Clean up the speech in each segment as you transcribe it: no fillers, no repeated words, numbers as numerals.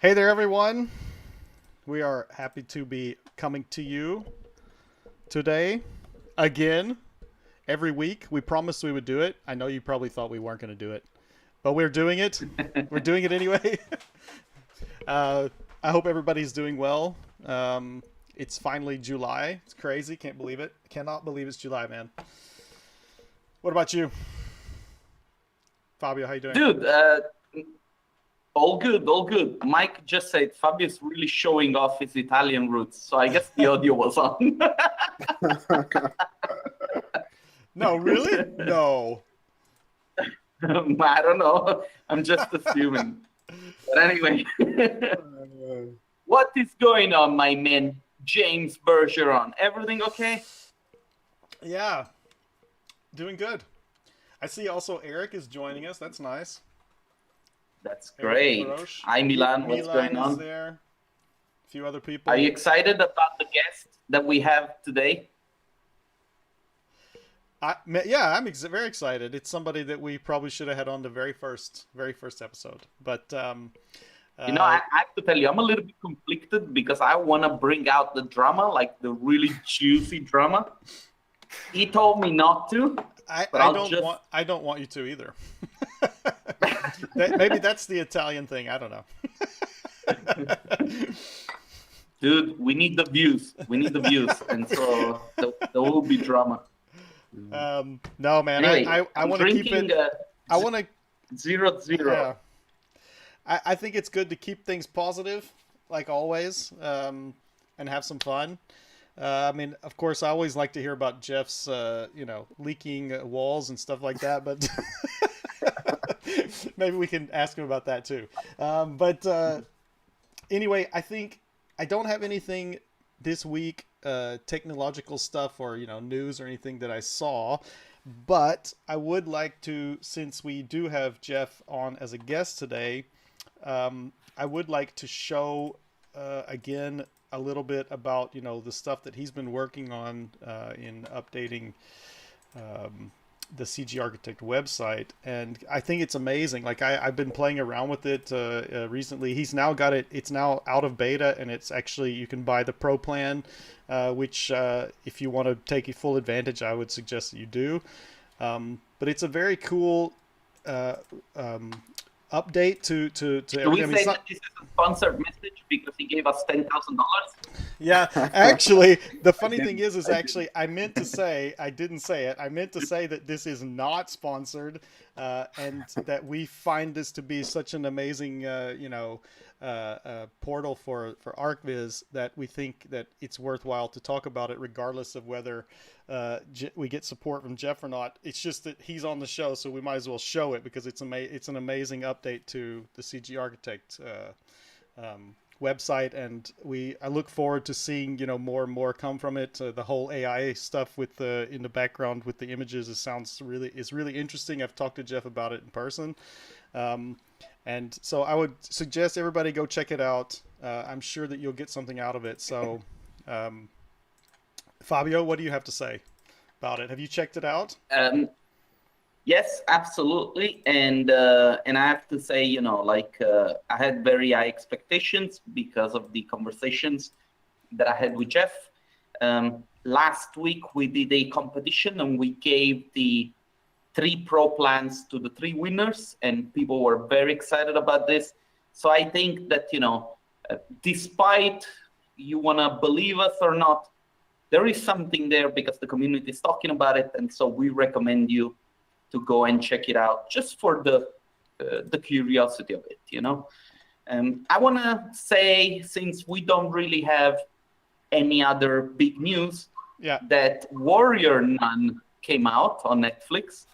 Hey there, everyone. We are happy to be coming to you today again. Every week. We promised we would do it. I know you probably thought we weren't going to do it, but we're doing it. We're doing it anyway. I hope everybody's doing well. It's finally July. It's crazy. Can't believe it. Cannot believe it's July, man. What about you? Fabio, how you doing? Dude, all good, all good. Mike just said Fabio's really showing off his Italian roots, so I guess the audio was on. No, really? No. I don't know. I'm just assuming. But anyway, what is going on, my man, James Bergeron? Everything okay? Yeah, doing good. I see also Eric is joining us. That's nice. That's great. Hi, Milan. What's going on? Is there. A few other people. Are you excited about the guest that we have today? Yeah, I'm very excited. It's somebody that we probably should have had on the very first episode. But you know, I have to tell you, I'm a little bit conflicted because I want to bring out the drama, like the really juicy drama. He told me not to. I don't want you to either. Maybe that's the Italian thing. I don't know. Dude, we need the views. We need the views, and so there will be drama. No, man. Anyway, I want to keep it. I want to 0-0. Yeah. I think it's good to keep things positive, like always, and have some fun. I mean, of course, I always like to hear about Jeff's, leaking walls and stuff like that, but maybe we can ask him about that too. Anyway, I think I don't have anything this week, technological stuff or, news or anything that I saw, but I would like to, since we do have Jeff on as a guest today, I would like to show, again, a little bit about the stuff that he's been working on in updating the CGarchitect website, and I think it's amazing. Like I've been playing around with it recently. He's now got it. It's now out of beta, and it's actually you can buy the Pro plan, which if you want to take full advantage, I would suggest that you do. But it's a very cool update to Can we say that this is a sponsored message because he gave us $10,000? Yeah, actually, the funny thing is actually I meant to say, I didn't say it. I meant to say that this is not sponsored, and that we find this to be such an amazing, portal for ArcViz that we think that it's worthwhile to talk about it, regardless of whether we get support from Jeff or not. It's just that he's on the show, so we might as well show it because it's an amazing update to the CGarchitect website, and I look forward to seeing more and more come from it. The whole AI stuff with in the background with the images is really interesting. I've talked to Jeff about it in person, and so I would suggest everybody go check it out. I'm sure that you'll get something out of it. So Fabio, what do you have to say about it? Have you checked it out? Yes, absolutely. And I have to say, I had very high expectations because of the conversations that I had with Jeff. Last week, we did a competition and we gave the 3 Pro plans to the 3 winners, and people were very excited about this. So I think that, despite you want to believe us or not, there is something there because the community is talking about it. And so we recommend you to go and check it out just for the curiosity of it, I want to say, since we don't really have any other big news, that Warrior Nun came out on Netflix,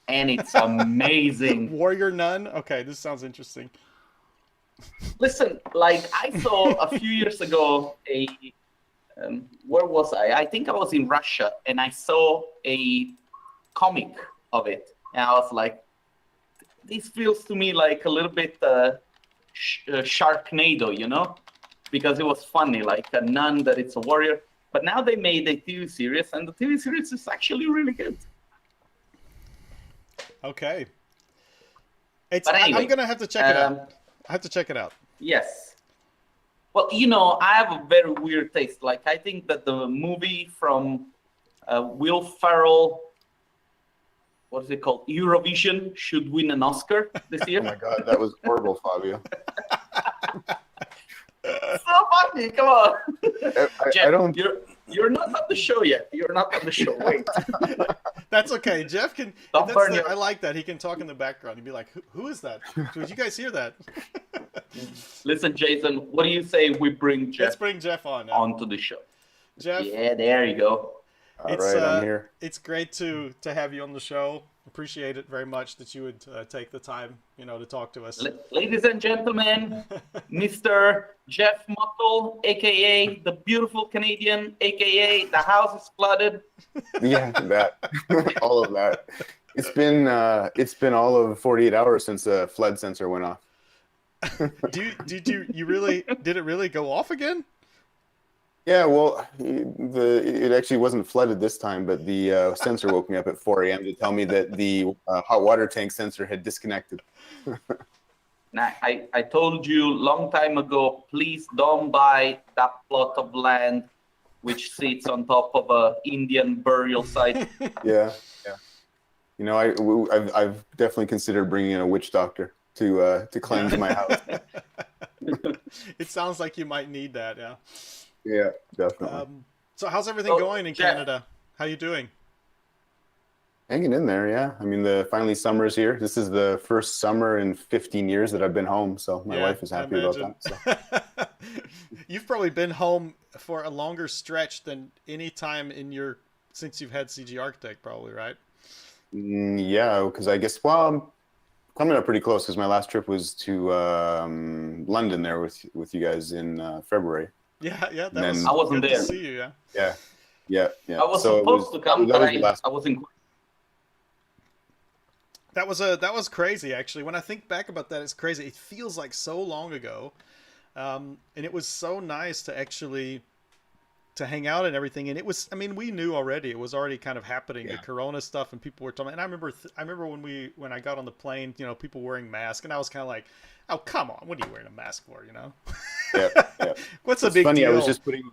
and it's amazing. Warrior Nun? Okay, this sounds interesting. Listen, like I saw a few years ago where was I? I think I was in Russia, and I saw a comic of it, and I was like, this feels to me like a little bit Sharknado, you know, because it was funny, like a nun that it's a warrior. But now they made a TV series, and the TV series is actually really good. Okay. But anyway, I'm gonna have to check it out. I have to check it out. Yes. Well, you know, I have a very weird taste. Like, I think that the movie from Will Ferrell, what is it called? Eurovision should win an Oscar this year. Oh my God, that was horrible, Fabio. So funny, come on. Jeff, I don't. You're not on the show yet. You're not on the show. Wait. That's okay. Jeff can. I like that. He can talk in the background. He'd be like, "Who is that? Did you guys hear that?" Listen, Jason. What do you say we bring Jeff? Let's bring Jeff on now. Onto the show. Jeff. Yeah, there you go. All right, I'm here. It's great to have you on the show. Appreciate it very much that you would take the time, to talk to us. Ladies and gentlemen, Mr. Jeff Mottle, aka the beautiful Canadian, aka the house is flooded. Yeah, that, all of that. It's been all of 48 hours since the flood sensor went off. Did it really go off again? Yeah, well, it actually wasn't flooded this time, but the sensor woke me up at 4 a.m. to tell me that the hot water tank sensor had disconnected. Now, I told you long time ago, please don't buy that plot of land which sits on top of a Indian burial site. Yeah. You know, I've definitely considered bringing in a witch doctor to cleanse my house. It sounds like you might need that, yeah. Yeah, definitely. So how's everything going in Canada? How you doing? Hanging in there, yeah. I mean, finally summer's here. This is the first summer in 15 years that I've been home, so my wife is happy about that. So. You've probably been home for a longer stretch than any time since you've had CGarchitect, probably, right? Yeah, because I guess, well, I'm coming up pretty close because my last trip was to London there with you guys in February. Yeah. I wasn't there. To see you, Yeah. I was supposed to come, but I wasn't. That was crazy, actually. When I think back about that, it's crazy. It feels like so long ago, and it was so nice to actually to hang out and everything. And it was, I mean, we knew already. It was already kind of happening, the Corona stuff, and people were talking. And I remember when I got on the plane, people wearing masks, and I was kind of like, oh, come on, what are you wearing a mask for, Yeah. What's a big funny, deal? I was just putting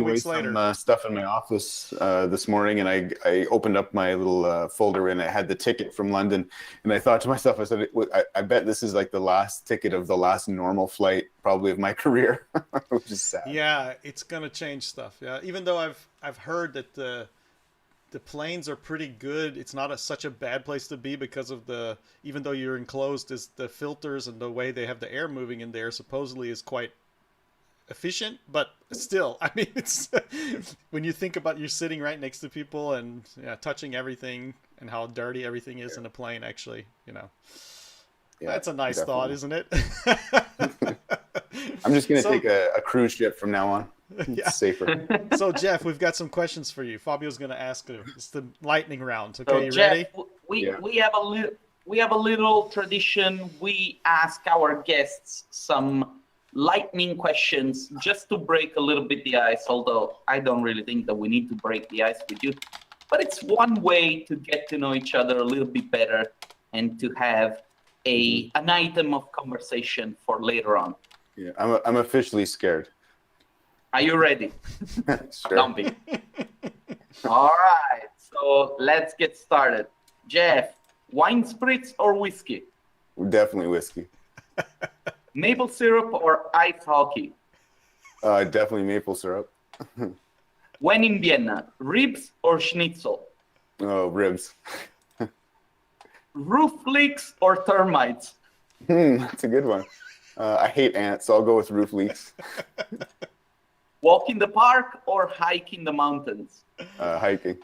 away some stuff in my office this morning, and I opened up my little folder, and it had the ticket from London, and I thought to myself, I said, I bet this is like the last ticket of the last normal flight probably of my career, which is sad. Yeah, it's gonna change stuff. Yeah, even though I've heard that the planes are pretty good. It's not such a bad place to be because of even though you're enclosed, is the filters and the way they have the air moving in there supposedly is quite efficient, but still, I mean, it's when you think about you're sitting right next to people and touching everything and how dirty everything is in a plane, actually, that's a nice thought, isn't it? I'm just going to take a cruise ship from now on. It's safer. So, Jeff, we've got some questions for you. Fabio's going to ask you. It's the lightning round. Okay, so, you Jeff, ready? We have a little tradition. We ask our guests some lightning questions just to break a little bit the ice. Although I don't really think that we need to break the ice with you, but it's one way to get to know each other a little bit better and to have an item of conversation for later on. Yeah, I'm officially scared. Are you ready? Sure. Don't be. All right, so let's get started. Jeff, wine spritz or whiskey? Definitely whiskey. Maple syrup or ice hockey? Definitely maple syrup. When in Vienna, ribs or schnitzel? Oh, ribs. Roof leaks or termites? That's a good one. I hate ants, so I'll go with roof leaks. Walk in the park or hike in the mountains? Hiking.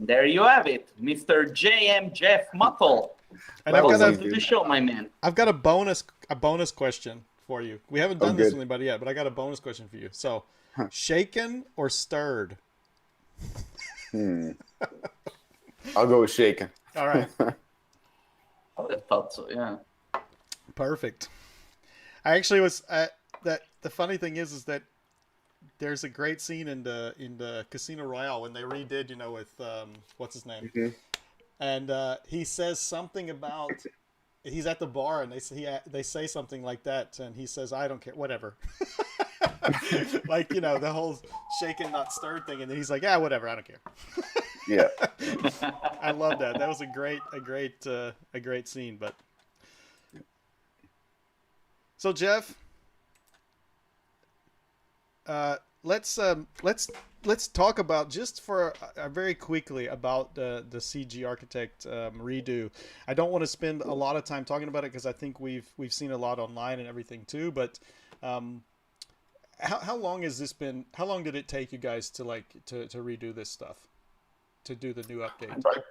There you have it, Mr. JM Jeff Mottle. And welcome to the show, my man. I've got a bonus question for you. We haven't done this with anybody yet, but I got a bonus question for you. So, shaken or stirred? I'll go with shaken. All right. I would have thought so, yeah. Perfect. I actually was the funny thing is that there's a great scene in the Casino Royale when they redid, with what's his name, and he says something about he's at the bar and they say something like that, and he says, "I don't care, whatever." Like the whole shaken not stirred thing, and then he's like, "Yeah, whatever, I don't care." Yeah. I love that. That was a great scene. But so Jeff, let's talk about just for very quickly about the CGarchitect redo. I don't want to spend a lot of time talking about it because I think we've seen a lot online and everything too. But how long has this been? How long did it take you guys to redo this stuff, to do the new update? I've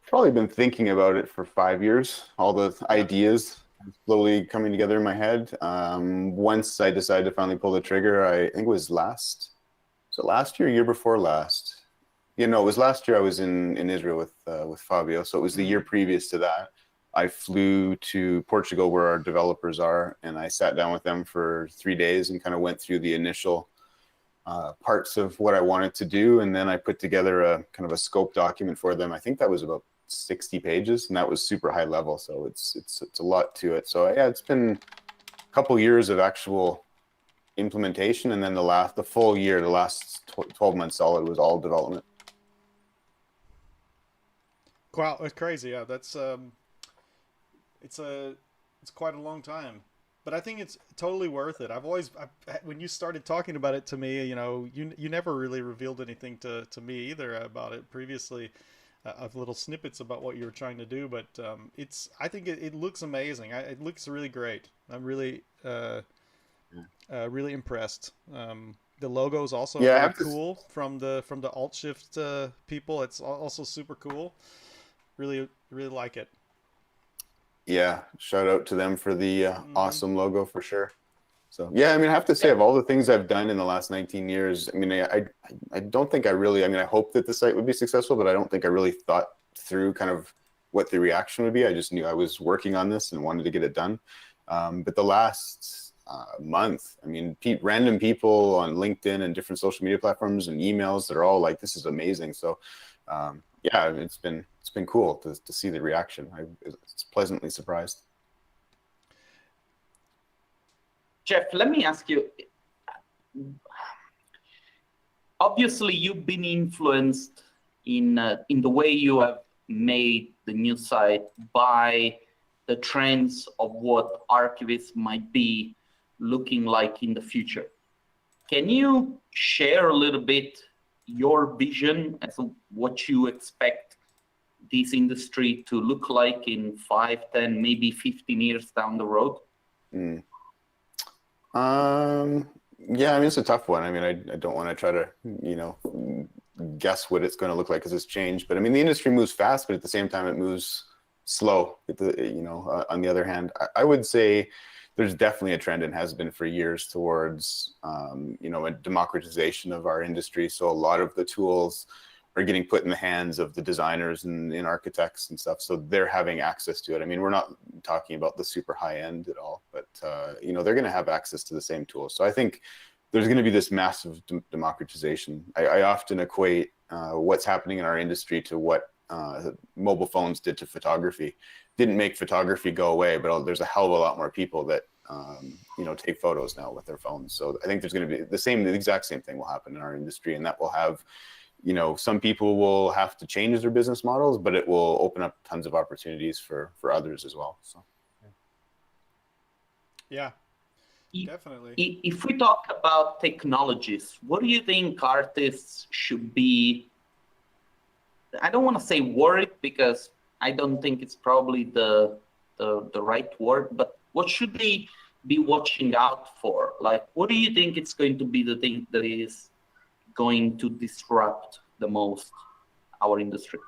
probably been thinking about it for 5 years. All the ideas slowly coming together in my head. Once I decided to finally pull the trigger, I think it was last year before last. It was last year. I was in Israel with Fabio, so it was the year previous to that. I flew to Portugal where our developers are, and I sat down with them for 3 days and kind of went through the initial parts of what I wanted to do, and then I put together a kind of a scope document for them. I think that was about 60 pages, and that was super high level, so it's a lot to it. So yeah, it's been a couple years of actual implementation, and then the full year, the last 12 months solid was all development. Wow, it's crazy. Yeah, that's it's quite a long time, but I think it's totally worth it. When you started talking about it to me, you never really revealed anything to me either about it previously, of little snippets about what you were trying to do. But I think it looks amazing. It looks really great. I'm really really impressed. The logo is also really cool from the Alt Shift people. It's also super cool. Really, really like it. Yeah, shout out to them for the awesome logo for sure. So yeah, I have to say, of all the things I've done in the last 19 years, I don't think I hope that the site would be successful, but I don't think I really thought through kind of what the reaction would be. I just knew I was working on this and wanted to get it done. But the last month, random people on LinkedIn and different social media platforms and emails, they're all like, "This is amazing." So yeah, it's been cool to see the reaction. It's pleasantly surprised. Jeff, let me ask you, obviously you've been influenced in the way you have made the new site by the trends of what archivists might be looking like in the future. Can you share a little bit your vision as to what you expect this industry to look like in 5, 10, maybe 15 years down the road? Yeah, it's a tough one. I don't want to try to, guess what it's going to look like because it's changed. But the industry moves fast, but at the same time, it moves slow. On the other hand, I would say there's definitely a trend and has been for years towards, a democratization of our industry. So a lot of the tools are getting put in the hands of the designers and architects and stuff. So they're having access to it. We're not talking about the super high end at all, but they're going to have access to the same tools. So I think there's going to be this massive democratization. I often equate what's happening in our industry to what mobile phones did to photography. Didn't make photography go away, but there's a hell of a lot more people that take photos now with their phones. So I think there's going to be the exact same thing will happen in our industry, and that will have, some people will have to change their business models, but it will open up tons of opportunities for others as well. So, yeah, definitely. If we talk about technologies, what do you think artists should be? I don't want to say worried because I don't think it's probably the right word, but what should they be watching out for? Like, what do you think it's going to be the thing that is going to disrupt the most our industry?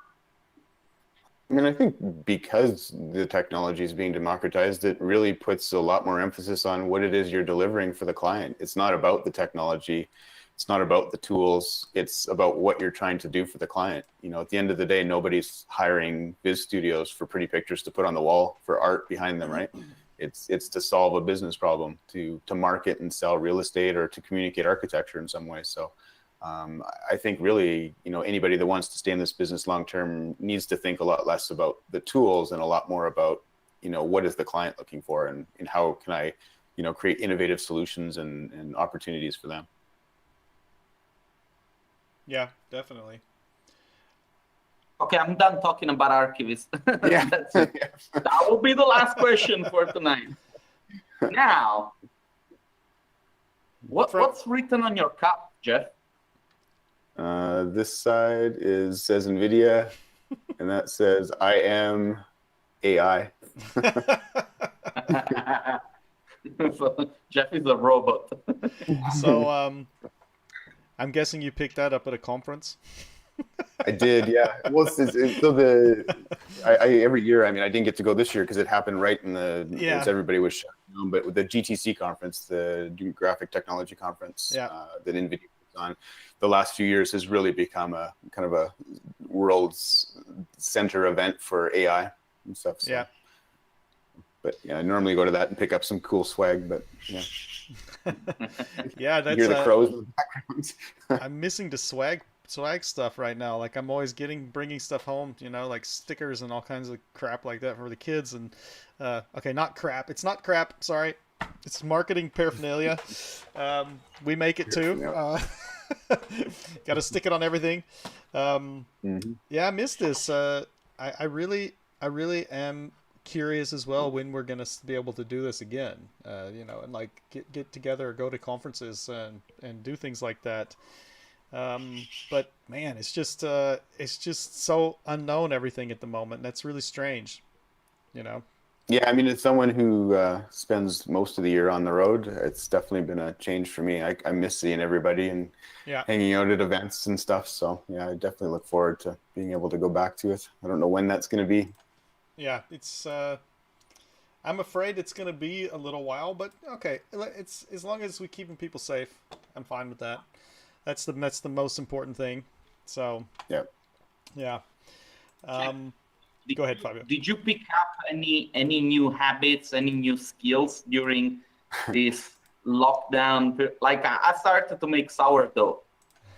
I mean, I think because the technology is being democratized, it really puts a lot more emphasis on what it is you're delivering for the client. It's not about the technology. It's not about the tools. It's about what you're trying to do for the client. You know, at the end of the day, nobody's hiring biz studios for pretty pictures to put on the wall for art behind them, right? It's to solve a business problem, to market and sell real estate, or to communicate architecture in some way. So I think really, you know, anybody that wants to stay in this business long term needs to think a lot less about the tools and a lot more about, you know, what is the client looking for, and how can I, you know, create innovative solutions and opportunities for them. Yeah, definitely. Okay, I'm done talking about archivists. Yeah. That's it. That will be the last question for tonight. Now, what's written on your cup, Jeff? This side says NVIDIA, and that says I am AI. So Jeff is a robot. So I'm guessing you picked that up at a conference. I did, yeah. Well, so every year, I mean, I didn't get to go this year because it happened right in as everybody was shut down. But with the GTC conference, the Graphic Technology Conference, that NVIDIA puts on, the last few years has really become a kind of a world's center event for AI and stuff. So. Yeah. But yeah, I normally go to that and pick up some cool swag. But yeah, yeah, that's hear the crows in the background. I'm missing the swag stuff right now. Like I'm always bringing stuff home, you know, like stickers and all kinds of crap like that for the kids. And okay, not crap. It's not crap. Sorry, it's marketing paraphernalia. We make it too. Got to stick it on everything. Yeah, I missed this. I really am curious as well when we're gonna be able to do this again. You know, and like get together or go to conferences and do things like that. But man, it's just so unknown, everything at the moment. That's really strange, you know? Yeah. I mean, as someone who spends most of the year on the road, it's definitely been a change for me. I miss seeing everybody and hanging out at events and stuff. So yeah, I definitely look forward to being able to go back to it. I don't know when that's going to be. Yeah, it's, I'm afraid it's going to be a little while, but okay. It's as long as we're keeping people safe, I'm fine with that. That's the most important thing. So yeah. Go ahead, Fabio. Did you pick up any new habits, any new skills during this lockdown? Like I started to make sourdough.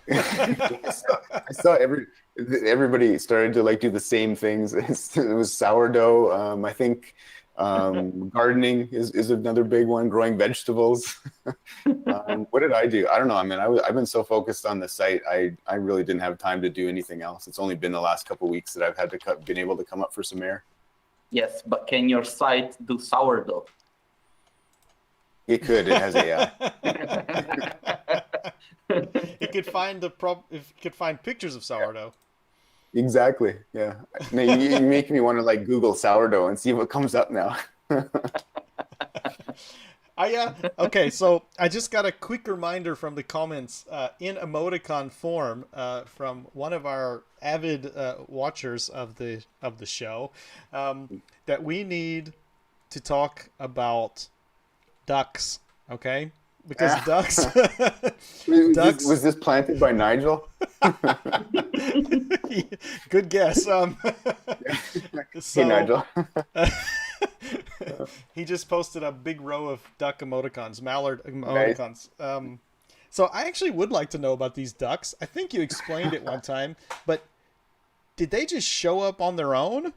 I saw everybody started to like do the same things. It was sourdough. I think gardening is another big one. Growing vegetables. What did I do? I don't know. I mean, I've been so focused on the site. I really didn't have time to do anything else. It's only been the last couple of weeks that I've been able to come up for some air. Yes, but can your site do sourdough? It could. It has AI. It could find pictures of sourdough. Exactly. Yeah. Now, you make me want to like Google sourdough and see what comes up now. Okay, so I just got a quick reminder from the comments in emoticon form from one of our avid watchers of the show that we need to talk about ducks. Okay. Because ducks. Was this planted by Nigel? Good guess. Hey, Nigel. He just posted a big row of duck emoticons, mallard emoticons. Nice. So I actually would like to know about these ducks. I think you explained it one time, but did they just show up on their own?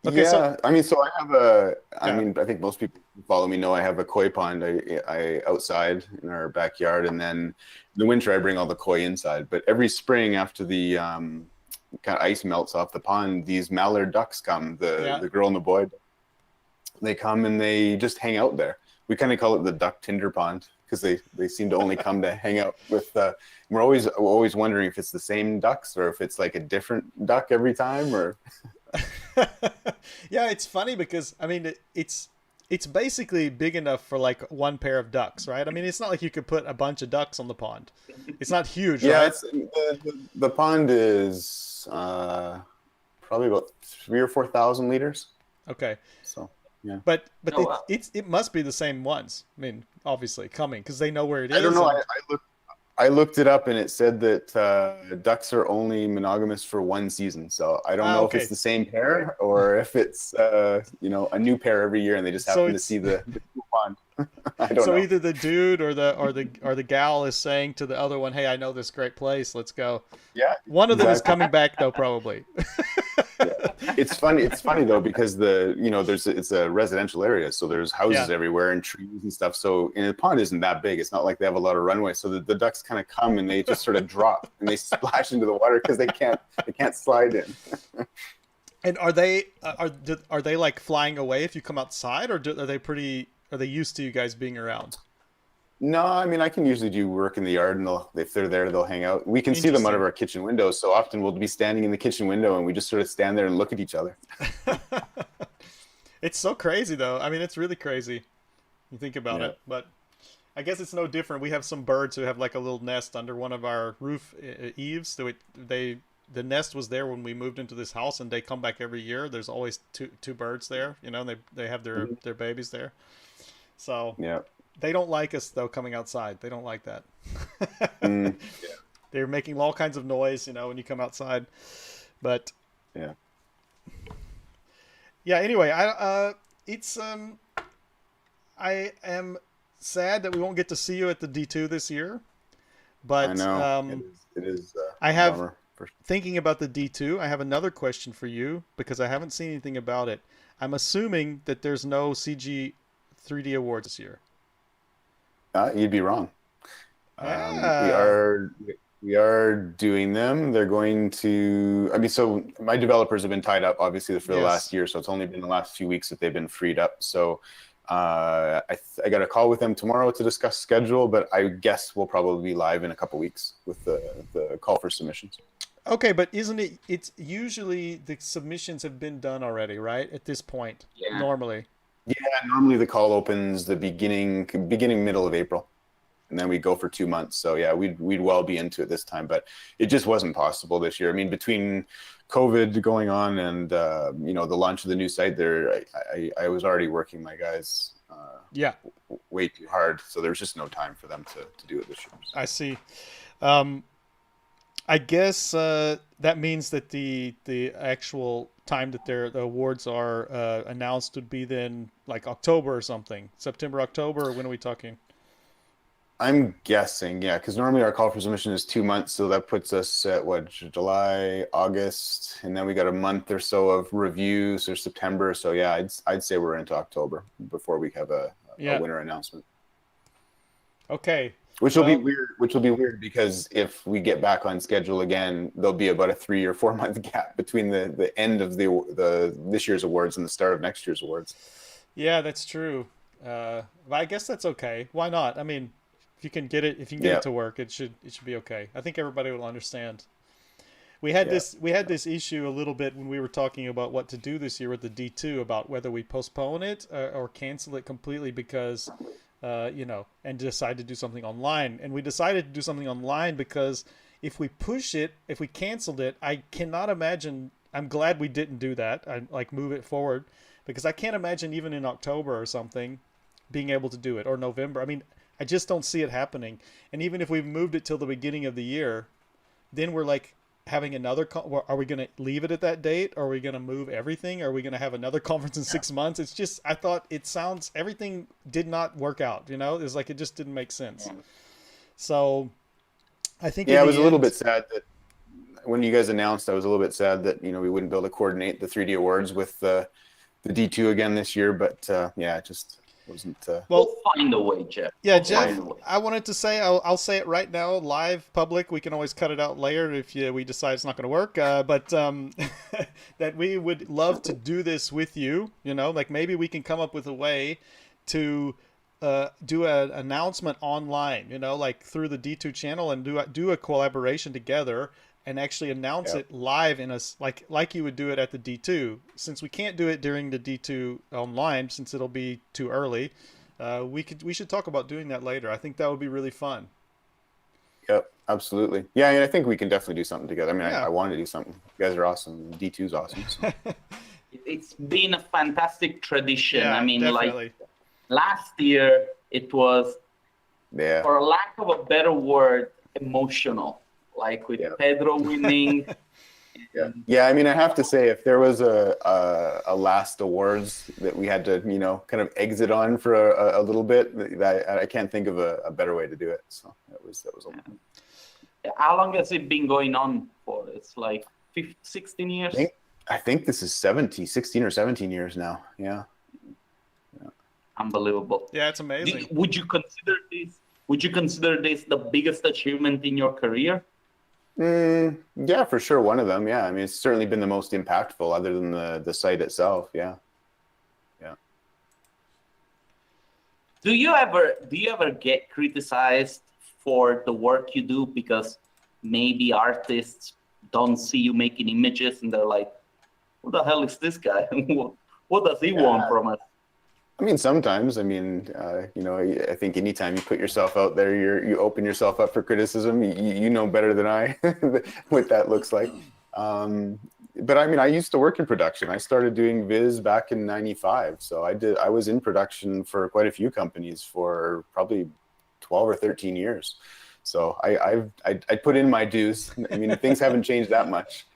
Okay, yeah, I mean, I think most people who follow me know I have a koi pond I outside in our backyard, and then in the winter I bring all the koi inside. But every spring after the kind of ice melts off the pond, these mallard ducks come, the girl and the boy. They come and they just hang out there. We kind of call it the duck tinder pond because they seem to only come to hang out with. We're always wondering if it's the same ducks or if it's like a different duck every time or. Yeah, it's funny because I mean it's basically big enough for like one pair of ducks, right? I mean, it's not like you could put a bunch of ducks on the pond. It's not huge, right? The pond is was probably about 3,000 or 4,000 liters. Okay. So yeah. But it must be the same ones. I mean, obviously coming because they know where it is. I don't know. I looked it up and it said that ducks are only monogamous for one season. So I don't know if it's the same pair or if it's a new pair every year and they just happen to see the pond. I don't know. So either the dude or the gal is saying to the other one, "Hey, I know this great place. Let's go." Yeah. One of them is coming back though, probably. Yeah. It's funny though because it's a residential area, so there's houses everywhere and trees and stuff. So the pond isn't that big. It's not like they have a lot of runway. So the ducks kind of come and they just sort of drop and they splash into the water because they can't slide in. And are they like flying away if you come outside, or are they used to you guys being around? No, I mean, I can usually do work in the yard and if they're there, they'll hang out. We can see them out of our kitchen windows. So often we'll be standing in the kitchen window and we just sort of stand there and look at each other. It's so crazy though. I mean, it's really crazy. You think about it, but I guess it's no different. We have some birds who have like a little nest under one of our roof eaves. So the nest was there when we moved into this house and they come back every year. There's always two birds there, and they have their babies there. So yeah. They don't like us though coming outside. They don't like that. They're making all kinds of noise, when you come outside. But yeah. Anyway, I am sad that we won't get to see you at the D2 this year. But I know it is. I have thinking about the D2. I have another question for you because I haven't seen anything about it. I'm assuming that there's no CG 3D awards this year. You'd be wrong. We are doing them. They're going to. I mean, so my developers have been tied up, obviously, for the last year. So it's only been the last few weeks that they've been freed up. So I got a call with them tomorrow to discuss schedule, but I guess we'll probably be live in a couple weeks with the call for submissions. Okay, but isn't it? It's usually the submissions have been done already, right? At this point, normally. Yeah, normally the call opens the beginning middle of April, and then we go for 2 months. So yeah, we'd well be into it this time, but it just wasn't possible this year. I mean, between COVID going on and the launch of the new site, there I was already working my guys way too hard, so there was just no time for them to do it this year. So. I see. I guess that means that the actual time that the awards are announced would be then like October or something. September, October, or when are we talking? I'm guessing, yeah, because normally our call for submission is 2 months, so that puts us at July, August, and then we got a month or so of reviews or September. So yeah, I'd say we're into October before we have a winner announcement. Okay. Which will be weird because if we get back on schedule again, there'll be about a 3 or 4 month gap between the end of this year's awards and the start of next year's awards. Yeah, that's true. But I guess that's okay. Why not? I mean, if you can get it to work, it should be okay. I think everybody will understand. We had this issue a little bit when we were talking about what to do this year with the D2 about whether we postpone it or cancel it completely because. And decide to do something online. And we decided to do something online because if we canceled it, I cannot imagine. I'm glad we didn't do that. I move it forward because I can't imagine even in October or something being able to do it, or November. I mean, I just don't see it happening. And even if we moved it till the beginning of the year, then we're like having another. Are we going to leave it at that date? Or are we going to move everything? Are we going to have another conference in 6 months? It's just, I thought everything did not work out. It's like it just didn't make sense. So I think. Yeah, I was a little bit sad that when you guys announced, I was a little bit sad that we wouldn't be able to coordinate the 3D awards with the D2 again this year. But it just wasn't. We'll find a way, Jeff. Yeah, Jeff. I wanted to say I'll say it right now, live, public. We can always cut it out later if we decide it's not going to work. But that we would love to do this with you. Like maybe we can come up with a way to do an announcement online. Like through the D2 channel and do a collaboration together. And actually announce it live in like you would do it at the D2. Since we can't do it during the D2 online, since it'll be too early, we should talk about doing that later. I think that would be really fun. Yep, absolutely. Yeah, and I think we can definitely do something together. I mean, Yeah. I want to do something. You guys are awesome. D2's awesome. So. It's been a fantastic tradition. Yeah, I mean, definitely. like last year, it was, Yeah. for lack of a better word, emotional. Like with Pedro winning. Yeah. I mean, I have to say, if there was a last awards that we had to, kind of exit on for a little bit, I can't think of a better way to do it. So that was a lot. How long has it been going on for? It's like 16 years? I think this is 16 or 17 years now. Yeah. Unbelievable. Yeah, it's amazing. Would you consider this the biggest achievement in your career? Yeah, for sure. One of them. Yeah. I mean, it's certainly been the most impactful other than the site itself. Yeah. Yeah. Do you ever get criticized for the work you do because maybe artists don't see you making images and they're like, who the hell is this guy? What does he want from us? I mean, sometimes. I mean, I think anytime you put yourself out there, you open yourself up for criticism. You know better than I what that looks like. But I mean, I used to work in production. I started doing Viz back in '95, so I was in production for quite a few companies for probably 12 or 13 years. So I put in my dues. I mean, things haven't changed that much.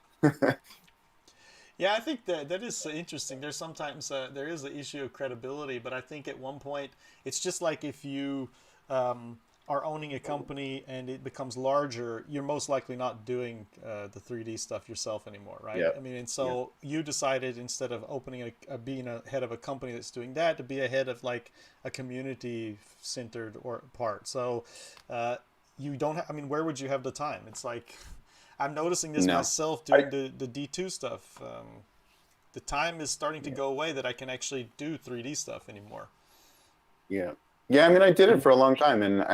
Yeah, I think that is interesting. There's sometimes there is the issue of credibility, but I think at one point it's just like if you are owning a company and it becomes larger, you're most likely not doing the 3D stuff yourself anymore, right? Yeah. I mean, and so you decided instead of being a head of a company that's doing that, to be a head of like a community-centered part. So you don't. I mean, where would you have the time? It's like. I'm noticing this myself doing the D2 stuff. The time is starting to go away that I can actually do 3D stuff anymore. Yeah. Yeah, I mean, I did it for a long time. And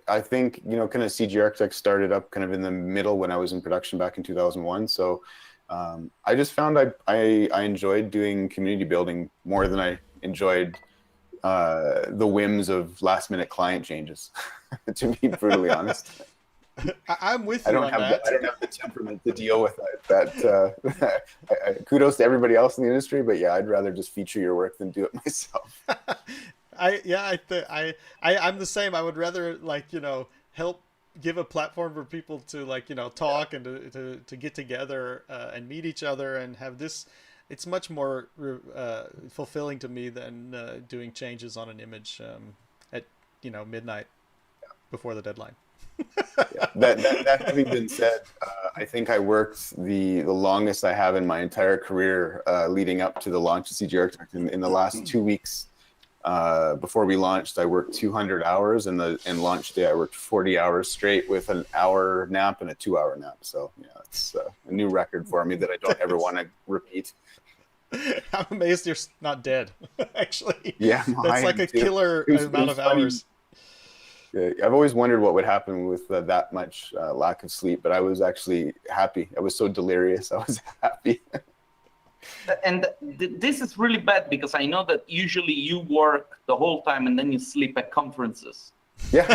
I think, kind of CGarchitect started up kind of in the middle when I was in production back in 2001. So I just found I enjoyed doing community building more than I enjoyed the whims of last minute client changes, to be brutally honest. I'm with you on that. I don't have the temperament to deal with that. Kudos to everybody else in the industry, but yeah, I'd rather just feature your work than do it myself. I'm the same. I would rather help give a platform for people to talk and to get together and meet each other and have this. It's much more fulfilling to me than doing changes on an image at midnight before the deadline. That having been said, I think I worked the longest I have in my entire career leading up to the launch of CGarchitect. In the last 2 weeks before we launched, I worked 200 hours, and launch day I worked 40 hours straight with an hour nap and a 2-hour nap. So yeah, it's a new record for me that I don't ever want to repeat. I'm amazed you're not dead. Actually, yeah, that's like a killer amount of hours. Yeah, I've always wondered what would happen with that much lack of sleep, but I was actually happy. I was so delirious. I was happy. And this is really bad because I know that usually you work the whole time and then you sleep at conferences. Yeah,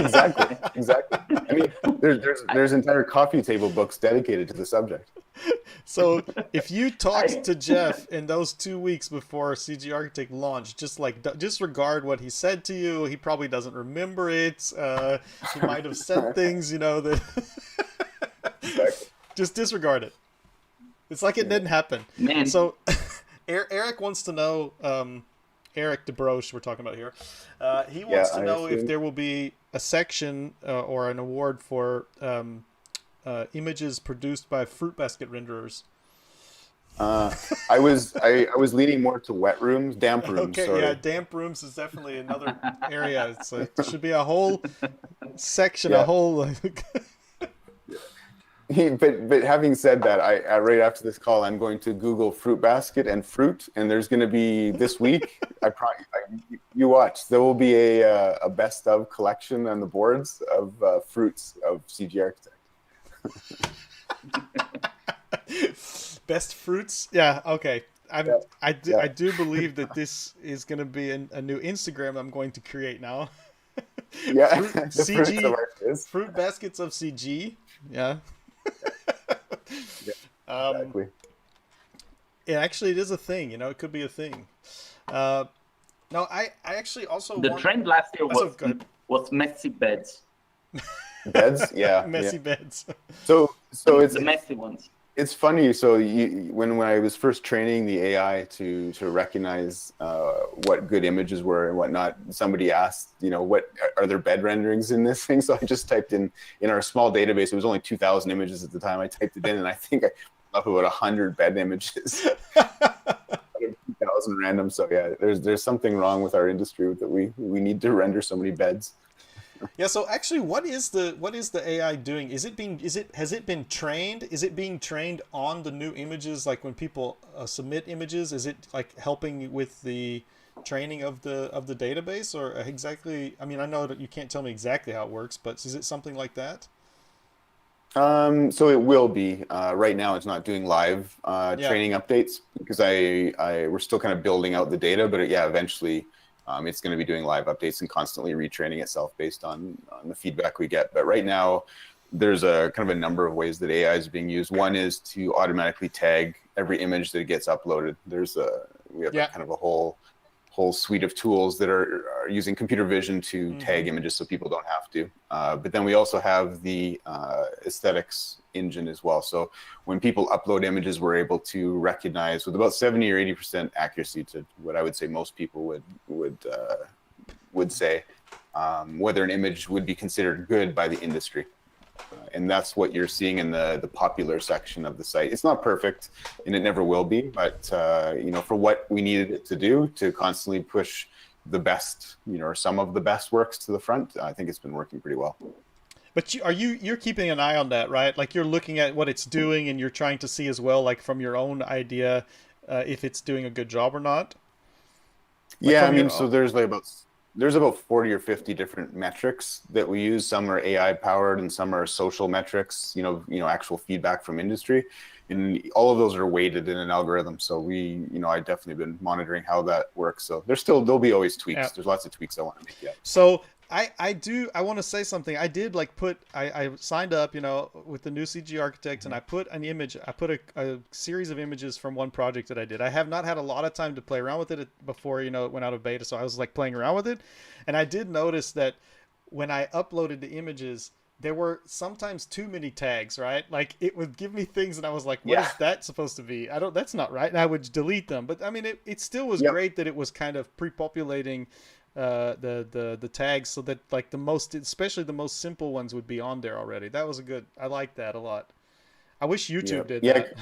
exactly. I mean, there's entire coffee table books dedicated to the subject. So if you talked to Jeff in those 2 weeks before CGarchitect launched, just disregard what he said to you. He probably doesn't remember it. He might have said things, that exactly. Just disregard it. It's like it didn't happen. Man. So Eric wants to know, Eric DeBroche we're talking about here. He wants to know if there will be a section or an award for images produced by fruit basket renderers. I was leaning more to wet rooms, damp rooms. Okay, sorry. yeah, damp rooms is definitely another area. It should be a whole section, a whole. But having said that, I right after this call, I'm going to Google fruit basket and fruit, and there's going to be this week. You watch. There will be a best of collection on the boards of fruits of CGarchitect. Best fruits, yeah, okay. I do believe that this is going to be a new Instagram I'm going to create now. Yeah, CG fruit baskets of CG. Yeah. Exactly. It is a thing, you know, it could be a thing. No, I actually also The trend last year was messy beds. Beds, yeah, messy beds. So it's the messy ones. It's funny. So when I was first training the AI to recognize what good images were and whatnot, somebody asked, you know, what are there bed renderings in this thing? So I just typed in our small database. It was only 2,000 images at the time. I typed it in, and I think I up about 100 bed images. 2,000 random. So yeah, there's something wrong with our industry that we need to render so many beds. Yeah. So actually, what is the AI doing? Has it been trained? Is it being trained on the new images? Like when people submit images, is it like helping with the training of the database, or exactly? I mean, I know that you can't tell me exactly how it works, but is it something like that? So it will be. Right now, it's not doing live training updates because we're still kind of building out the data, but eventually. It's going to be doing live updates and constantly retraining itself based on the feedback we get. But right now, there's a kind of a number of ways that AI is being used. One is to automatically tag every image that gets uploaded. We have kind of a whole suite of tools that are using computer vision to tag images so people don't have to. But then we also have the aesthetics engine as well. So when people upload images, we're able to recognize with about 70 or 80% accuracy to what I would say most people would say whether an image would be considered good by the industry. And that's what you're seeing in the popular section of the site. It's not perfect, and it never will be, but for what we needed it to do to constantly push the best, or some of the best works to the front, I think it's been working pretty well. But you're keeping an eye on that, right? Like you're looking at what it's doing, and you're trying to see as well, like from your own idea, if it's doing a good job or not. Like so there's about 40 or 50 different metrics that we use. Some are AI powered and some are social metrics, actual feedback from industry. And all of those are weighted in an algorithm. So I definitely been monitoring how that works. So there'll be always tweaks. Yeah. There's lots of tweaks I want to make yet. So I want to say something. I did I signed up, with the new CGarchitect, and I put an image. I put a series of images from one project that I did. I have not had a lot of time to play around with it before, it went out of beta. So I was like playing around with it, and I did notice that when I uploaded the images, there were sometimes too many tags, right? Like it would give me things, and I was like, "What is that supposed to be? That's not right." And I would delete them. But I mean, it still was great that it was kind of pre-populating the tags so that like especially the most simple ones would be on there already. That was I like that a lot. I wish YouTube did that.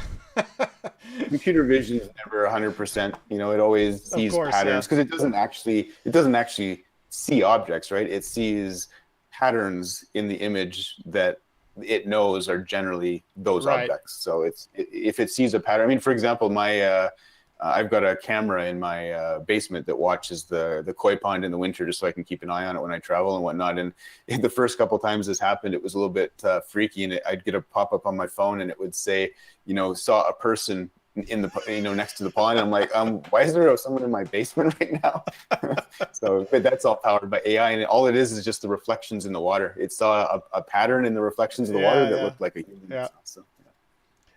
Computer vision is never 100%. It always sees patterns because it doesn't actually see objects, right? It sees patterns in the image that it knows are generally those objects. So if it sees a pattern, I mean, for example, I've got a camera in my basement that watches the koi pond in the winter just so I can keep an eye on it when I travel and whatnot. And the first couple of times this happened, it was a little bit freaky, and I'd get a pop-up on my phone and it would say, saw a person in the next to the pond. And I'm like, why is there someone in my basement right now? But that's all powered by AI, and all it is just the reflections in the water. It saw a pattern in the reflections of the water that looked like a human.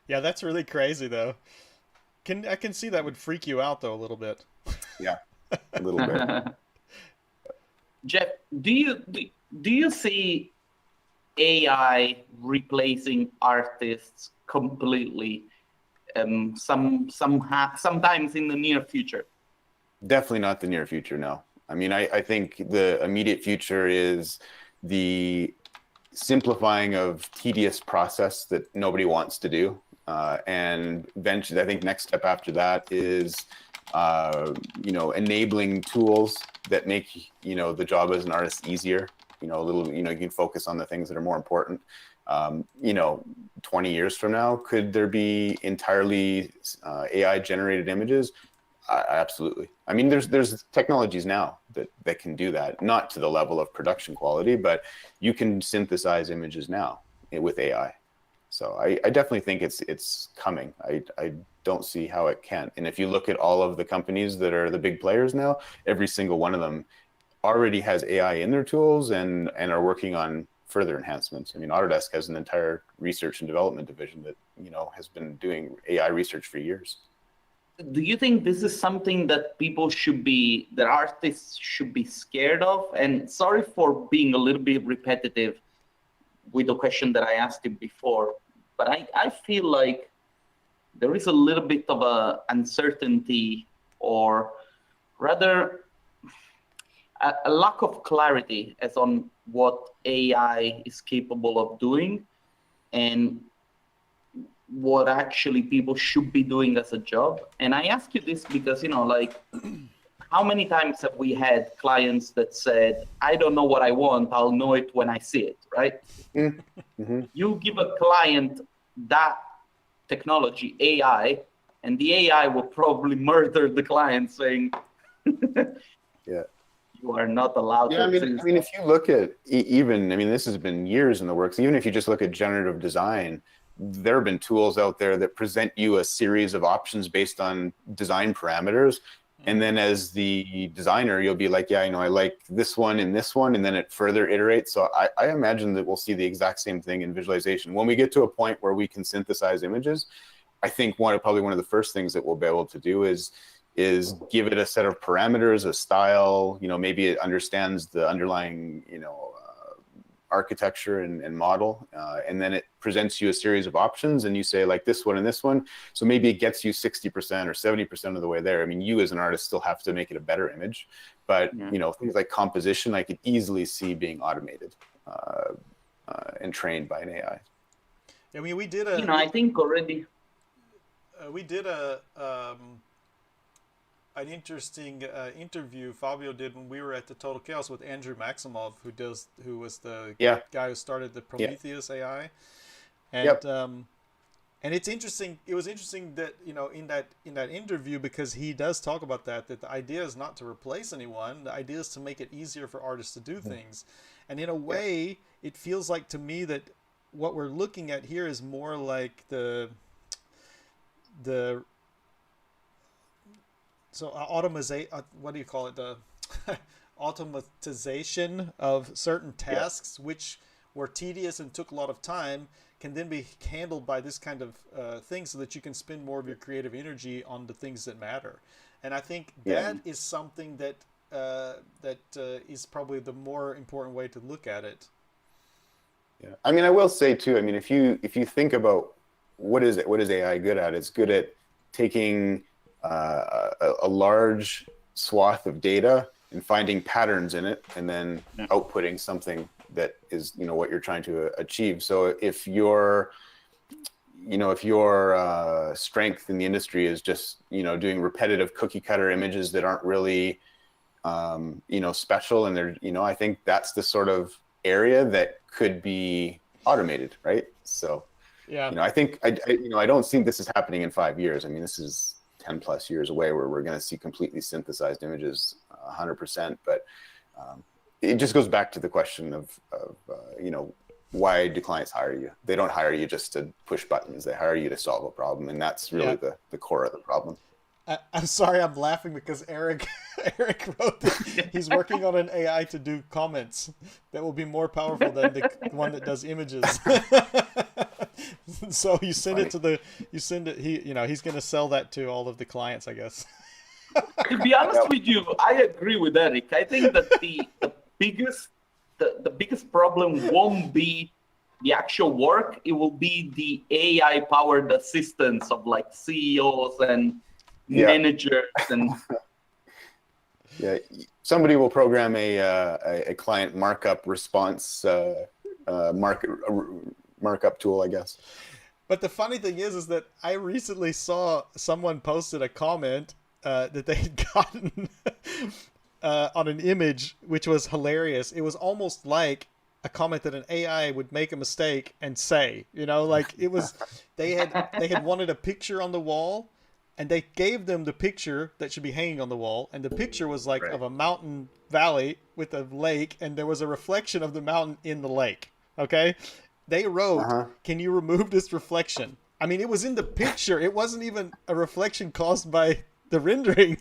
Yeah, that's really crazy though. I can see that would freak you out though a little bit. Yeah, a little bit. Jeff, do you see AI replacing artists completely? Sometimes in the near future. Definitely not the near future. No, I mean I think the immediate future is the simplifying of tedious process that nobody wants to do. And eventually, I think next step after that is, enabling tools that make, the job as an artist easier. You can focus on the things that are more important. 20 years from now, could there be entirely AI generated images? Absolutely. I mean, there's technologies now that can do that, not to the level of production quality, but you can synthesize images now with AI. So I definitely think it's coming. I don't see how it can't. And if you look at all of the companies that are the big players now, every single one of them already has AI in their tools and are working on further enhancements. I mean, Autodesk has an entire research and development division that, you know, has been doing AI research for years. Do you think this is something that that artists should be scared of? And sorry for being a little bit repetitive with the question that I asked you before, but I feel like there is a little bit of a uncertainty, or rather a lack of clarity as on what AI is capable of doing and what actually people should be doing as a job. And I ask you this because, you know, like, how many times have we had clients that said, I don't know what I want, I'll know it when I see it, right? Mm-hmm. You give a client that technology, AI, and the AI will probably murder the client saying, yeah, you are not allowed to. I mean, if you look at even, I mean, this has been years in the works, even if you just look at generative design, there have been tools out there that present you a series of options based on design parameters. And then as the designer, you'll be like, yeah, you know, I like this one and this one, and then it further iterates. So I imagine that we'll see the exact same thing in visualization. When we get to a point where we can synthesize images, I think probably one of the first things that we'll be able to do is give it a set of parameters, a style, you know, maybe it understands the underlying, you know, architecture and model, and then it presents you a series of options and you say like this one and this one. So maybe it gets you 60% or 70% of the way there. I mean, you as an artist still have to make it a better image, but you know, things like composition, I could easily see being automated and trained by an AI. I mean, we did I think already. We did an interesting interview Fabio did when we were at the Total Chaos with Andrew Maximov, who was the guy who started the Prometheus AI, and and it's interesting. It was interesting that, you know, in that interview, because he does talk about that the idea is not to replace anyone. The idea is to make it easier for artists to do things, and in a way, it feels like to me that what we're looking at here is more like the what do you call it? The automatization of certain tasks, which were tedious and took a lot of time, can then be handled by this kind of thing, so that you can spend more of your creative energy on the things that matter. And I think that is something that is probably the more important way to look at it. Yeah, I mean, I will say too, I mean, if you think about what is AI good at? It's good at taking a large swath of data and finding patterns in it, and then outputting something that is, you know, what you're trying to achieve. So if your strength in the industry is just, you know, doing repetitive cookie cutter images that aren't really, you know, special, and they're, you know, I think that's the sort of area that could be automated, right? So, you know, I think I don't think this is happening in 5 years. I mean, this is 10 plus years away where we're going to see completely synthesized images 100%. But it just goes back to the question of you know, why do clients hire you? They don't hire you just to push buttons. They hire you to solve a problem. And that's really the core of the problem. I'm sorry, I'm laughing because Eric wrote that he's working on an AI to do comments that will be more powerful than the one that does images. So he's going to sell that to all of the clients, I guess. To be honest with you, I agree with Eric. I think that the biggest problem won't be the actual work. It will be the AI powered assistants of like CEOs and managers and somebody will program a client markup response markup tool, I guess. But the funny thing is that I recently saw someone posted a comment that they had gotten on an image, which was hilarious. It was almost like a comment that an AI would make a mistake and say, you know, like it was, they had wanted a picture on the wall, and they gave them the picture that should be hanging on the wall, and the picture was like of a mountain valley with a lake, and there was a reflection of the mountain in the lake. Okay, they wrote, "Can you remove this reflection?" I mean, it was in the picture. It wasn't even a reflection caused by the rendering.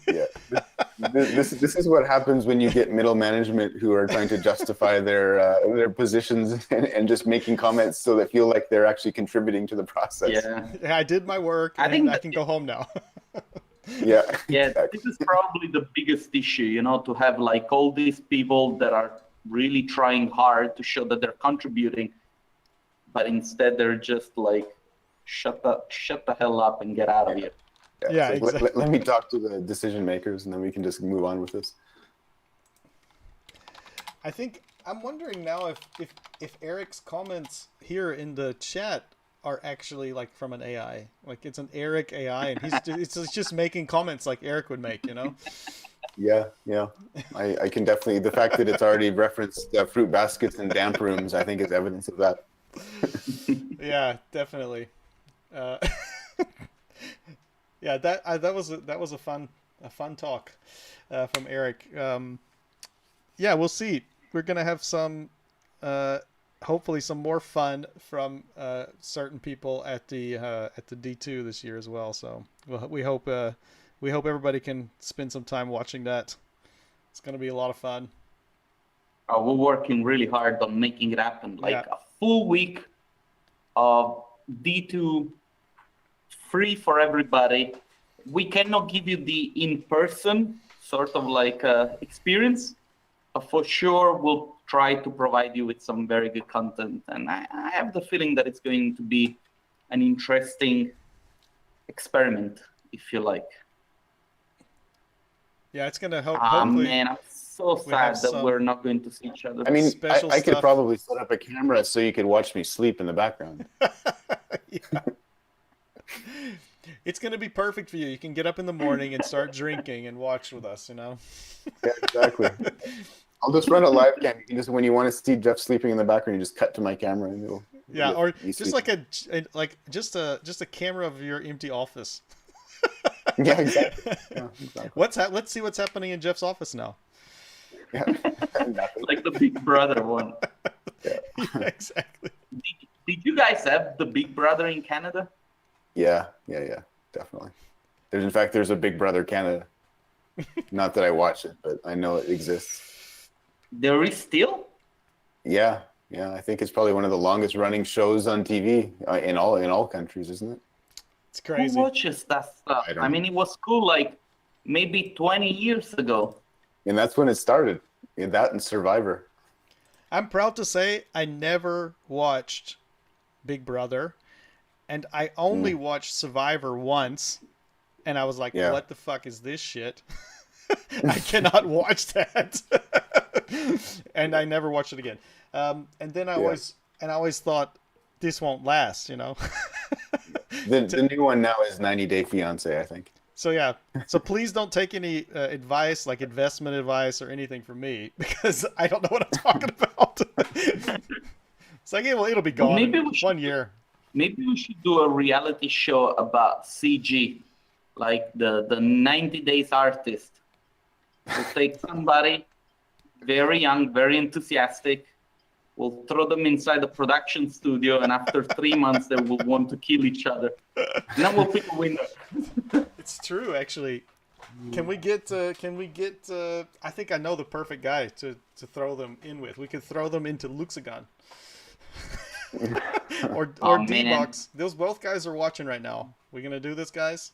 This is what happens when you get middle management who are trying to justify their positions and just making comments so they feel like they're actually contributing to the process. Yeah, I did my work. I think I can go home now. Yeah. Yeah, Exactly. this is probably the biggest issue, you know, to have like all these people that are really trying hard to show that they're contributing, but instead they're just like, shut the hell up and get out of here. Yeah, like, exactly. let me talk to the decision makers, and then we can just move on with this. I think I'm wondering now if Eric's comments here in the chat are actually like from an AI. Like it's an Eric AI, and it's just making comments like Eric would make, you know? Yeah. I can definitely, the fact that it's already referenced fruit baskets and damp rooms, I think is evidence of that. Yeah, definitely. Yeah, that was a fun talk from Eric. Yeah, we'll see. We're gonna have some, hopefully, some more fun from certain people at the D2 this year as well. So we hope everybody can spend some time watching that. It's gonna be a lot of fun. We're working really hard on making it happen. Like a full week of D2 free for everybody. We cannot give you the in-person sort of like experience, but for sure we'll try to provide you with some very good content. And I have the feeling that it's going to be an interesting experiment, if you like. Yeah, it's gonna help. Man, I'm so sad that we're not going to see each other. I mean, I could probably set up a camera so you could watch me sleep in the background. Yeah. It's going to be perfect for you. You can get up in the morning and start drinking and watch with us, you know? Yeah, exactly. I'll just run a live cam. You can just, when you want to see Jeff sleeping in the background, you just cut to my camera and it'll. Yeah, or just like just a camera of your empty office. Yeah, exactly. Yeah, exactly. Let's see what's happening in Jeff's office now. Yeah. Like the Big Brother one. Yeah. Yeah, exactly. Did you guys have the Big Brother in Canada? Yeah, definitely. There's a Big Brother Canada. Not that I watch it, but I know it exists. There is still? Yeah. I think it's probably one of the longest running shows on TV in all countries, isn't it? It's crazy. Who watches that stuff? I mean, it was cool like maybe 20 years ago. And that's when it started. That and Survivor. I'm proud to say I never watched Big Brother, and I only watched Survivor once, and I was like, what the fuck is this shit? I cannot watch that. And I never watched it again. And then I always thought, this won't last, you know? The new one now is 90 Day Fiancé, I think. So yeah, so please don't take any advice, like investment advice or anything from me, because I don't know what I'm talking about. It's like, it'll be gone in 1 year. Maybe we should do a reality show about CG, like the 90 Days artist. We'll take somebody very young, very enthusiastic. We'll throw them inside the production studio, and after 3 months, they will want to kill each other. And then we'll pick a winner. It's true, actually. Can we get? I think I know the perfect guy to throw them in with. We could throw them into Luxagon. or D-Box. Those both guys are watching right now. We gonna do this, guys?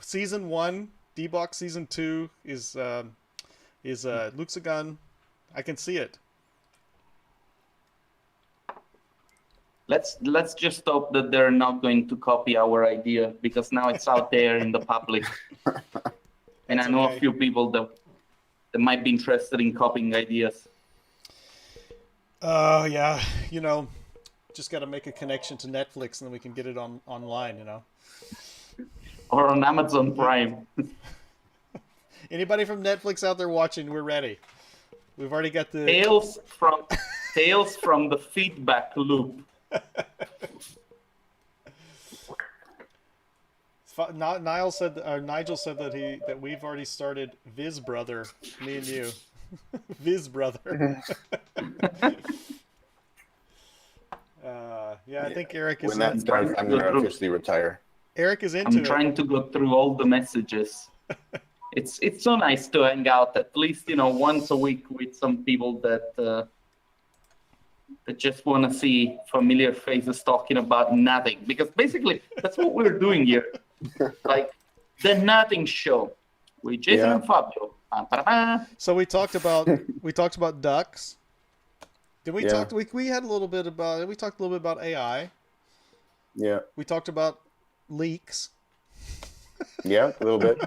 Season 1, D-Box. Season 2 is Luxagon. I can see it. Let's just hope that they're not going to copy our idea, because now it's out there in the public. And I know a few people that might be interested in copying ideas. Yeah, just got to make a connection to Netflix, and then we can get it online, Or on Amazon Prime. Anybody from Netflix out there watching, we're ready. We've already got the Tales from the feedback loop. Nigel said that we've already started Viz Brother, me and you. Viz Brother. I think Eric is. When that's done, I'm going to officially retire. Eric is into it. I'm trying to go through all the messages. it's so nice to hang out at least once a week with some people that just want to see familiar faces talking about nothing, because basically that's what we're doing here. Like the nothing show with Jason and Fabio. So we talked about ducks. Did we talk? We had a little bit about. We talked a little bit about AI. Yeah. We talked about leaks. Yeah, a little bit.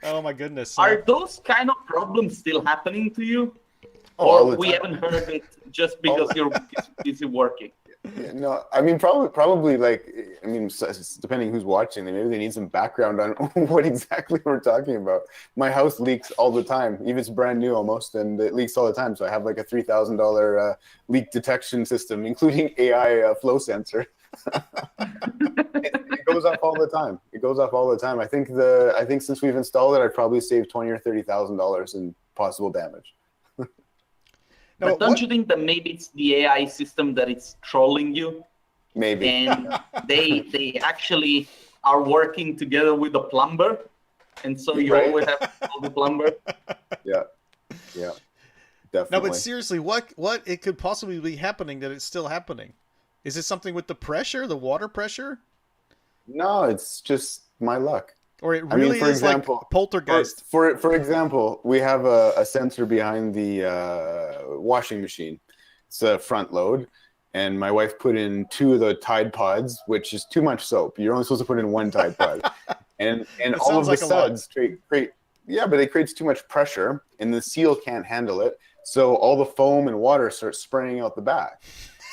Oh my goodness! Are those kind of problems still happening to you? Oh, or we haven't heard it just because you're busy working? Yeah, no, I mean, probably like, I mean, depending who's watching, maybe they need some background on what exactly we're talking about. My house leaks all the time, even if it's brand new almost, and it leaks all the time. So I have like a $3,000 leak detection system, including AI flow sensor. It goes off all the time. I think since we've installed it, I've probably saved $20,000 or $30,000 in possible damage. But don't you think that maybe it's the AI system that it's trolling you? Maybe. And they actually are working together with the plumber, and so you always have to call the plumber. Yeah, definitely. No, but seriously, what it could possibly be happening that it's still happening? Is it something with the pressure, the water pressure? No, it's just my luck. Or it really is example, like poltergeist. For example, we have a sensor behind the washing machine. It's a front load. And my wife put in 2 of the Tide Pods, which is too much soap. You're only supposed to put in 1 Tide Pod. and all of the suds create but it creates too much pressure, and the seal can't handle it. So all the foam and water starts spraying out the back.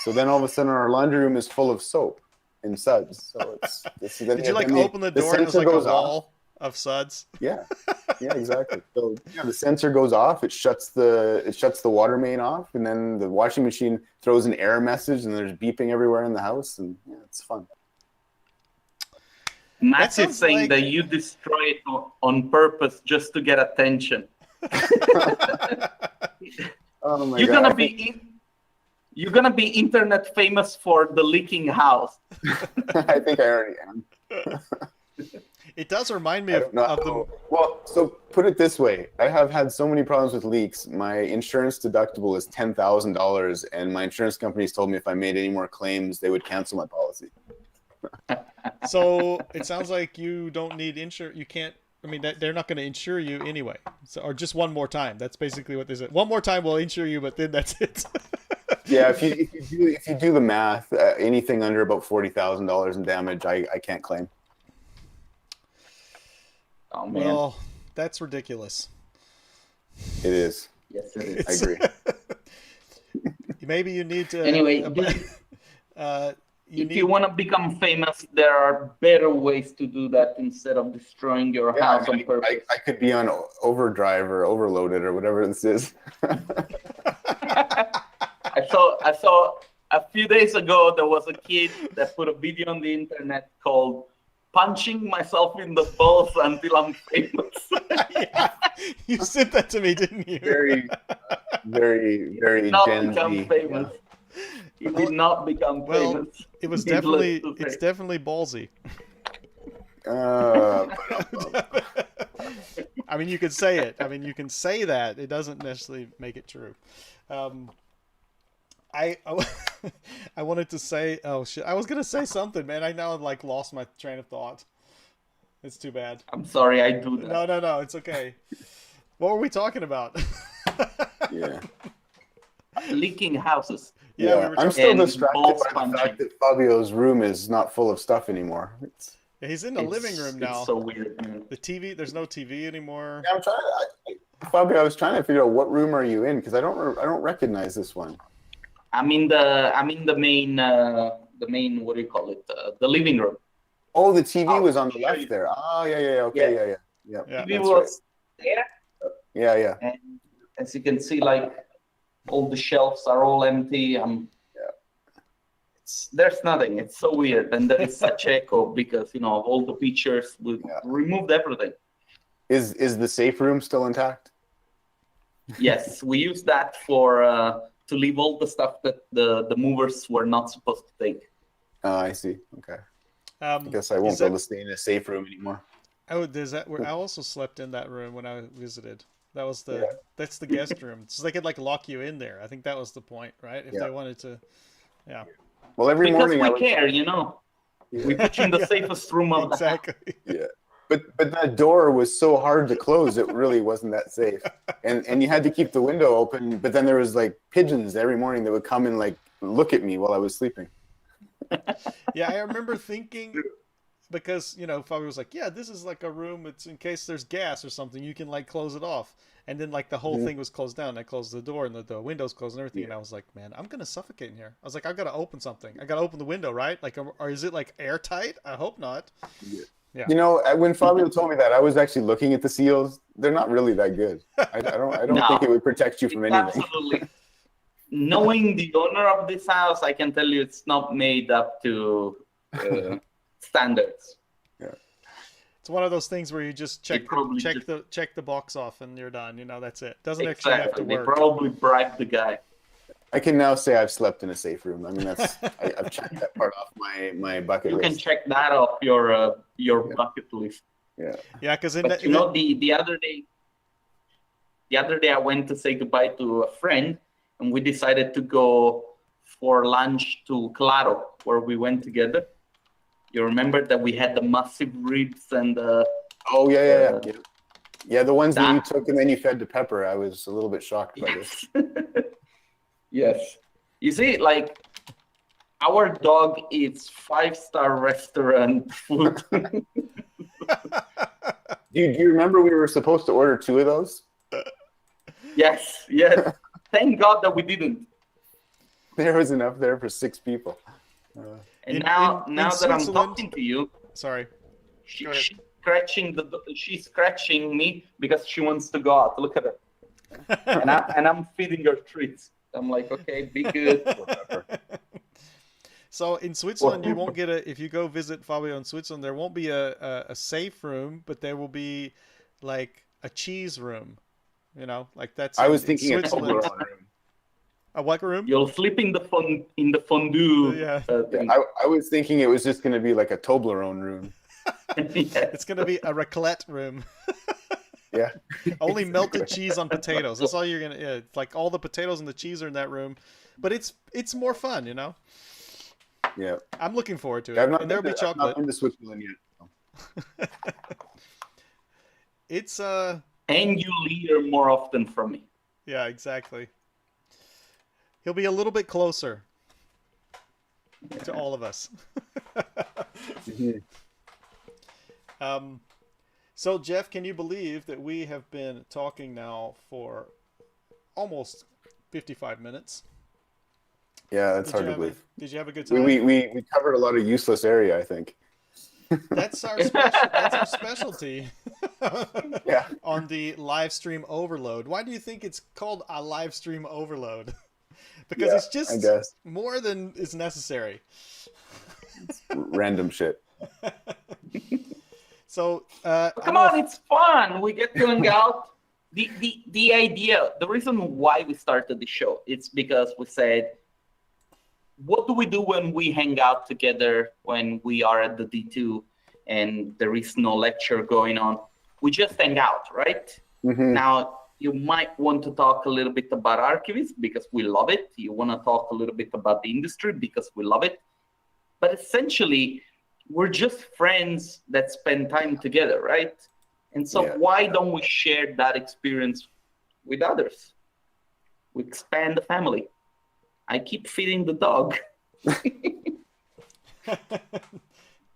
So then all of a sudden our laundry room is full of soap and suds. So Did you open the door and there's like a wall of suds? Yeah, exactly. So the sensor goes off. It shuts the water main off, and then the washing machine throws an error message, and there's beeping everywhere in the house, and it's fun. Max is saying that you destroy it on purpose just to get attention. Oh my God. You're gonna be internet famous for the leaking house. I think I already am. It does remind me of the... Well, so put it this way. I have had so many problems with leaks. My insurance deductible is $10,000, and my insurance companies told me if I made any more claims, they would cancel my policy. So it sounds like you don't need insurance. You can't... I mean, they're not going to insure you anyway. So, or just one more time. That's basically what they said. One more time we'll insure you, but then that's it. Yeah, if you do the math, anything under about $40,000 in damage, I can't claim. Oh man, well, that's ridiculous. It is. Yes, it is. I agree. Maybe you need to. Anyway, if you want to become famous, there are better ways to do that instead of destroying your house on purpose. I could be on overdrive or overloaded or whatever this is. I saw a few days ago there was a kid that put a video on the internet called "Punching Myself in the Balls Until I'm Famous." Yeah. You sent that to me, didn't you? Very, very, very Gen Z. Famous. He did not become famous. It was definitely ballsy. I mean, you could say it. I mean, you can say that. It doesn't necessarily make it true. I wanted to say, oh shit, I was gonna say something, man. I now lost my train of thought. It's too bad. I'm sorry, I do that. No, it's okay. What were we talking about? Yeah. Leaking houses. Yeah, I'm still distracted by the fact that Fabio's room is not full of stuff anymore. He's in the living room now. It's so weird. Man. The TV, there's no TV anymore. Yeah, Fabio, I was trying to figure out what room are you in, because I don't recognize this one. I'm in the main what do you call it? The living room. Oh, the TV was on the left there. Oh, yeah, okay, yeah. TV was there. Yeah. And as you can see, all the shelves are all empty. There's nothing. It's so weird, and there is such echo because of all the pictures. We removed everything. Is the safe room still intact? Yes, we use that for to leave all the stuff that the movers were not supposed to take. Oh, I see. Okay. I guess I won't be able to stay in a safe room anymore. Oh, there's that. Where I also slept in that room when I visited. That was that's the guest room. So they could like lock you in there. I think that was the point, right? If they wanted to, yeah. Well, every morning we care, you know. Yeah. We put you in the safest room of the house. Yeah. But that door was so hard to close, it really wasn't that safe. And you had to keep the window open, but then there was like pigeons every morning that would come and like look at me while I was sleeping. Yeah, I remember thinking, because, you know, Fabio was like, yeah, this is like a room, it's in case there's gas or something, you can like close it off. And then like the whole thing was closed down. I closed the door and the windows closed and everything. And I was like, man, I'm going to suffocate in here. I was like, I've got to open something. I got to open the window, right? Like, or is it like airtight? I hope not. Yeah. You know, when Fabio told me that, I was actually looking at the seals. They're not really that good. I don't think it would protect you from anything. Absolutely. Knowing the owner of this house, I can tell you it's not made up to standards. Yeah. It's one of those things where you just check the box off and you're done. You know, that's it. Doesn't actually have to work. They probably bribed the guy. I can now say I've slept in a safe room. I mean, I've checked that part off my bucket list. You can check that off your bucket list. Yeah. Yeah, because you know, the other day I went to say goodbye to a friend, and we decided to go for lunch to Claro, where we went together. You remember that we had the massive ribs and the... Oh, yeah. Yeah, the ones that you took and then you fed to Pepper. I was a little bit shocked by this. Yes. You see, like, our dog eats 5-star restaurant food. Do you remember we were supposed to order 2 of those? Yes. Thank God that we didn't. There was enough there for 6 people. And now that I'm talking to you, sorry, she's scratching me because she wants to go out. Look at her, and I'm feeding her treats. I'm like, okay, be good. So in Switzerland, you won't get if you go visit Fabio in Switzerland, there won't be a safe room, but there will be like a cheese room. You know, like that's. I was thinking a Toblerone room. A what room? You'll sleep in the fondue. Yeah. I was thinking it was just going to be like a Toblerone room. It's going to be a raclette room. Yeah. Only melted cheese on potatoes. That's all you're gonna. Yeah, it's like all the potatoes and the cheese are in that room, but it's more fun, you know. Yeah. I'm looking forward to it. And there'll be chocolate. I've not been to Switzerland yet. So. It's And you'll hear more often from me. Yeah, exactly. He'll be a little bit closer to all of us. So, Jeff, can you believe that we have been talking now for almost 55 minutes? Yeah, that's hard to believe. Did you have a good time? We covered a lot of useless area, I think. That's our specialty. Yeah. On the live stream overload. Why do you think it's called a live stream overload? Because it's just more than is necessary. It's random shit. So come on, it's fun. We get to hang out. The idea, the reason why we started the show, it's because we said, what do we do when we hang out together when we are at the D2 and there is no lecture going on? We just hang out, right? Mm-hmm. Now, you might want to talk a little bit about Archivist because we love it. You want to talk a little bit about the industry because we love it. But essentially, we're just friends that spend time together, right? And so why don't we share that experience with others? We expand the family. I keep feeding the dog.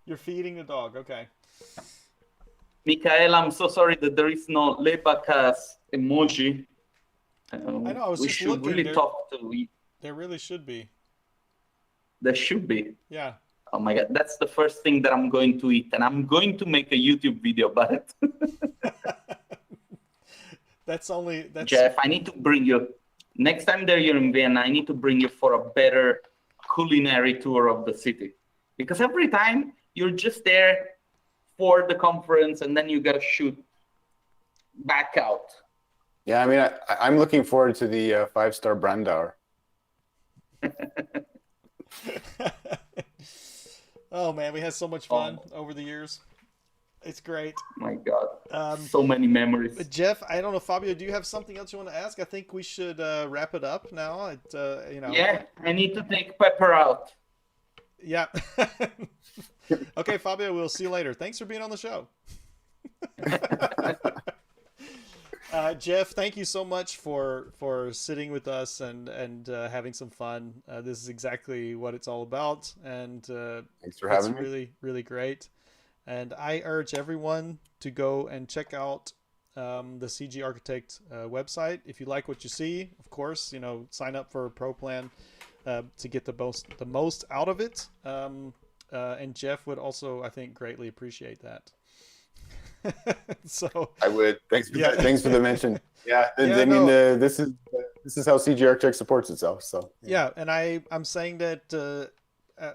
You're feeding the dog, okay. Michael, I'm so sorry that there is no Lebakas emoji. I know, I was we just should looking. really talk to it. There really should be. There should be. Yeah. Oh my God, that's the first thing that I'm going to eat, and I'm going to make a YouTube video about it. That's Jeff, I need to bring you, next time that you're in Vienna, I need to bring you for a better culinary tour of the city. Because every time you're just there for the conference and then you got to shoot back out. Yeah, I mean, I'm looking forward to the 5-star Brandauer. Oh man, we had so much fun over the years. It's great. My God, so many memories. Jeff, I don't know, Fabio, do you have something else you want to ask? I think we should wrap it up now. Yeah, I need to take Pepper out. Yeah. Okay, Fabio, we'll see you later. Thanks for being on the show. Jeff, thank you so much for sitting with us and having some fun. This is exactly what it's all about, and thanks for having me. Really, really great. And I urge everyone to go and check out the CGarchitect website. If you like what you see, of course, sign up for a pro plan to get the most out of it. And Jeff would also, I think, greatly appreciate that. So I would. Thanks for the mention. Yeah, this is how CGarchitect supports itself. So yeah, and I'm saying that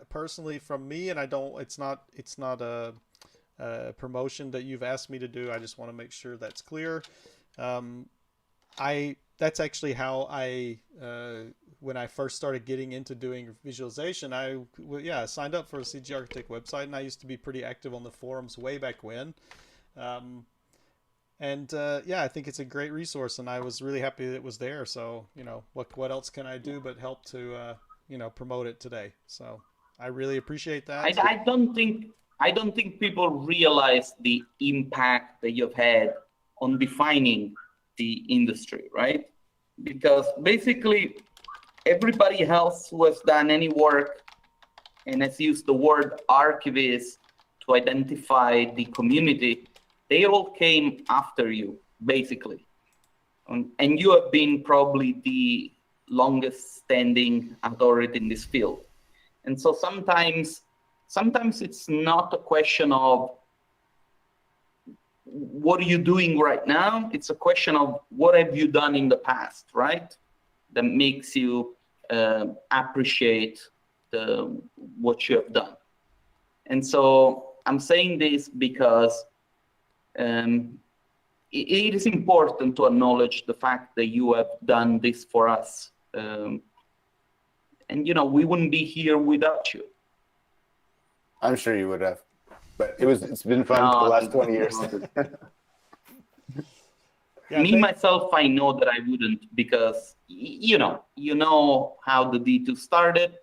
personally from me, and it's not a promotion that you've asked me to do. I just want to make sure that's clear. That's actually how I when I first started getting into doing visualization, I signed up for a CGarchitect website, and I used to be pretty active on the forums way back when. I think it's a great resource, and I was really happy that it was there. So, what else can I do but help to, promote it today? So I really appreciate that. I don't think people realize the impact that you've had on defining the industry, right? Because basically everybody else who has done any work and has used the word archivist to identify the community, they all came after you, basically. And you have been probably the longest standing authority in this field. And so sometimes it's not a question of what are you doing right now? It's a question of what have you done in the past, right? That makes you appreciate what you have done. And so I'm saying this because it is important to acknowledge the fact that you have done this for us. And, we wouldn't be here without you. I'm sure you would have. But it's been fun for the last 20 years. Myself, I know that I wouldn't, because, you know how the D2 started.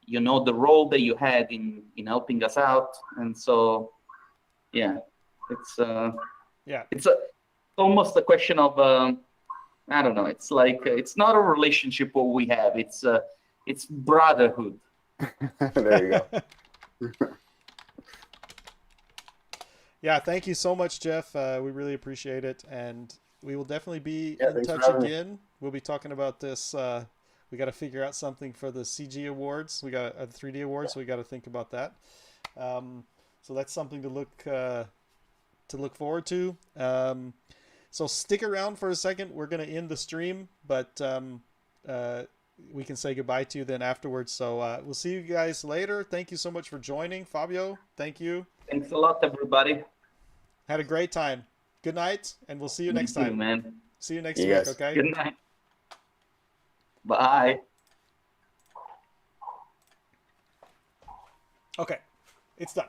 You know the role that you had in helping us out. And so, yeah. It's almost a question of I don't know. It's like it's not a relationship what we have. It's brotherhood. There you go. Yeah, thank you so much, Jeff. We really appreciate it, and we will definitely be in touch again. We'll be talking about this. We got to figure out something for the CG awards. We got a 3D awards. So we got to think about that. So that's something to look forward to. So stick around for a second. We're going to end the stream, but we can say goodbye to you then afterwards. So we'll see you guys later. Thank you so much for joining. Fabio, thank you. Thanks a lot, everybody. Had a great time. Good night, and we'll see you next time. Man. See you next week, okay? Good night. Bye. Okay, it's done.